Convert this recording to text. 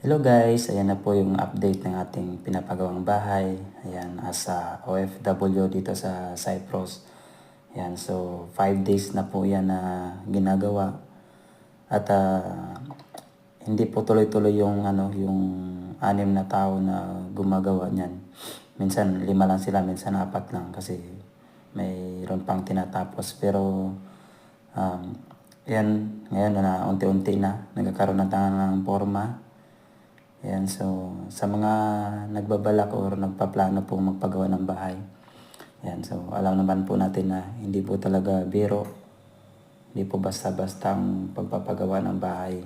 Hello guys, ayan na po yung update ng ating pinapagawang bahay. Ayan, as a OFW dito sa Cyprus. Ayan, so 5 days na po yan na ginagawa. At hindi po tuloy-tuloy yung yung 6 na tao na gumagawa niyan. Minsan 5 lang sila, minsan 4 lang kasi mayroon pang tinatapos. Pero yan, ngayon na unti-unti na nagkakaroon na tayo ng forma. Ayan, so sa mga nagbabalak or nagpaplano po magpagawa ng bahay. Ayan, so alam naman po natin na hindi po talaga biro. Hindi po basta-basta ang pagpapagawa ng bahay.